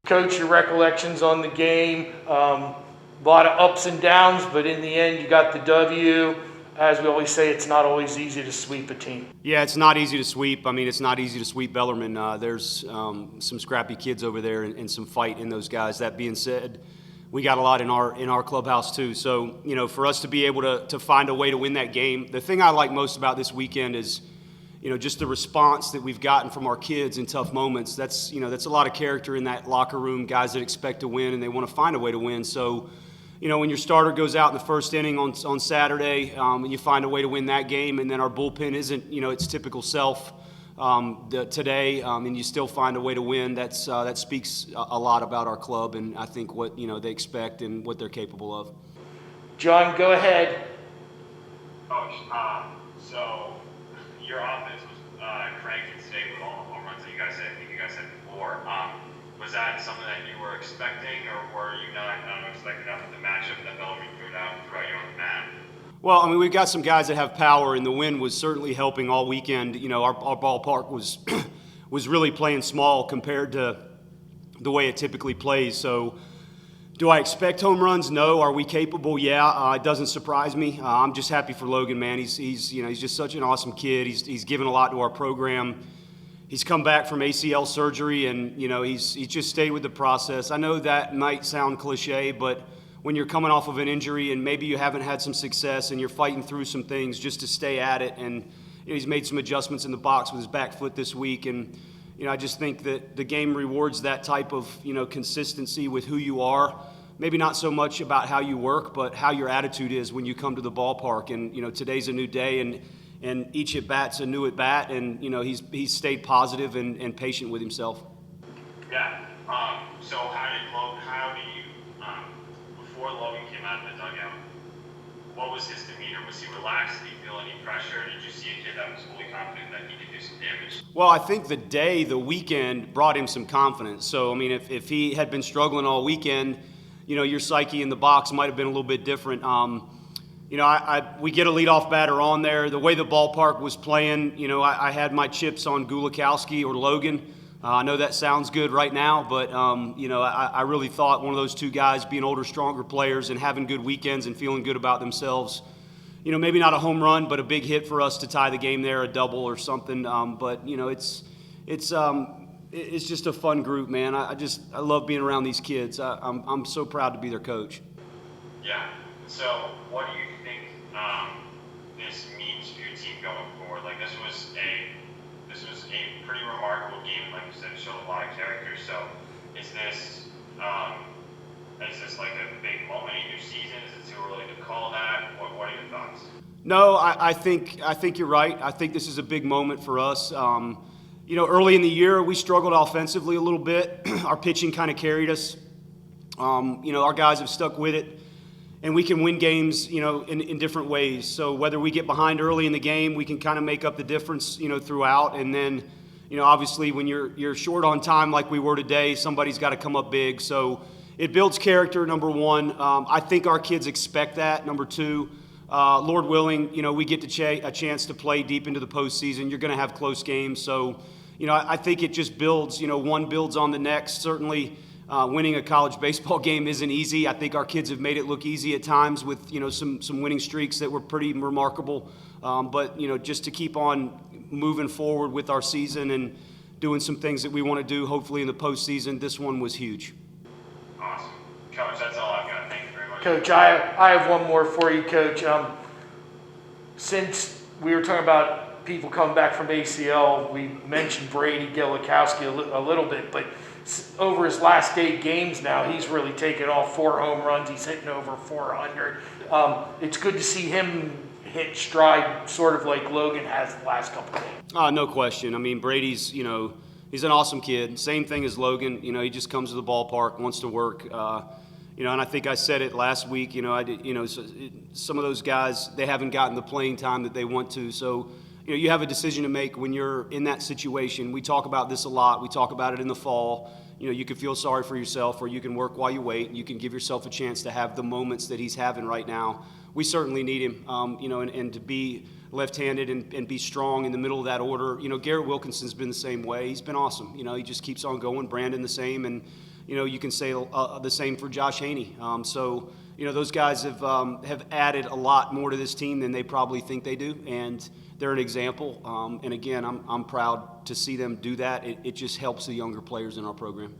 Coach, your recollections on the game, a lot of ups and downs, but in the end you got the W. As we always say, it's not always easy to sweep a team. Yeah, it's not easy to sweep. I mean, it's not easy to sweep Bellarmine. There's some scrappy kids over there and some fight in those guys. That being said, we got a lot in our clubhouse too. So, for us to be able to find a way to win that game, the thing I like most about this weekend is, just the response that we've gotten from our kids in tough moments. That's a lot of character in that locker room, guys that expect to win and they want to find a way to win. So, when your starter goes out in the first inning on Saturday, and you find a way to win that game, and then our bullpen isn't, its typical self today, and you still find a way to win, that speaks a lot about our club and I think what, they expect and what they're capable of. John, go ahead. Coach, so your offense was cranking today with all the home runs that I think you guys had before. Was that something that you were expecting, or were you not expecting that with the matchup that Bellarmine threw out you on the mat? Well, I mean, we've got some guys that have power, and the wind was certainly helping all weekend. Our ballpark was was really playing small compared to the way it typically plays. So, do I expect home runs? No. Are we capable? Yeah. It doesn't surprise me. I'm just happy for Logan, man. He's just such an awesome kid. He's given a lot to our program. He's come back from ACL surgery, and he's just stayed with the process. I know that might sound cliche, but when you're coming off of an injury and maybe you haven't had some success and you're fighting through some things, just to stay at it. And he's made some adjustments in the box with his back foot this week, and I just think that the game rewards that type of consistency with who you are. Maybe not so much about how you work, but how your attitude is when you come to the ballpark. And today's a new day, and each at bat's a new at bat, and he's stayed positive and patient with himself. Yeah. So how do you before Logan came out of the dugout, what was his demeanor? Was he relaxed? Did he feel any pressure? Did you see a kid that was fully confident that he could do some damage? Well, I think the weekend brought him some confidence. So I mean, if he had been struggling all weekend, your psyche in the box might have been a little bit different. We get a leadoff batter on there. The way the ballpark was playing, I had my chips on Gulakowski or Logan. I know that sounds good right now, but, I really thought one of those two guys, being older, stronger players and having good weekends and feeling good about themselves, maybe not a home run, but a big hit for us to tie the game there, a double or something. But it's just a fun group, man. I love being around these kids. I'm so proud to be their coach. Yeah. So what do you think this means for your team going forward? Like this was a pretty remarkable game. Like you said, it showed a lot of character. So is this like a big moment in your season? Is it too early to call that? What are your thoughts? No, I think you're right. I think this is a big moment for us. Early in the year, we struggled offensively a little bit. Our pitching kind of carried us. Our guys have stuck with it, and we can win games, in different ways. So whether we get behind early in the game, we can kind of make up the difference, throughout. And then, obviously when you're short on time like we were today, somebody's got to come up big. So it builds character, number one. I think our kids expect that, number two. Lord willing, we get a chance to play deep into the postseason. You're going to have close games. So, I think it just builds, one builds on the next. Certainly winning a college baseball game isn't easy. I think our kids have made it look easy at times with, some winning streaks that were pretty remarkable. But, just to keep on moving forward with our season and doing some things that we want to do, hopefully in the postseason, this one was huge. Awesome. Coach, that's all I've got. Thank you very much. Coach, I have one more for you, Coach. Since we were talking about people coming back from ACL, we mentioned Brady Gulakowski a little bit, but over his last 8 games now, he's really taken off. 4 home runs. He's hitting over 400. It's good to see him hit stride, sort of like Logan has the last couple of games. No question. I mean, Brady's, he's an awesome kid. Same thing as Logan. He just comes to the ballpark, wants to work. And I think I said it last week. Some of those guys, they haven't gotten the playing time that they want to. So, you have a decision to make when you're in that situation. We talk about this a lot. We talk about it in the fall. You can feel sorry for yourself, or you can work while you wait. You can give yourself a chance to have the moments that he's having right now. We certainly need him, and to be left-handed and be strong in the middle of that order. Garrett Wilkinson's been the same way. He's been awesome. He just keeps on going. Brandon the same. And, you know, you can say the same for Josh Haney. So, you know, those guys have added a lot more to this team than they probably think they do, and they're an example. And again, I'm proud to see them do that. It just helps the younger players in our program.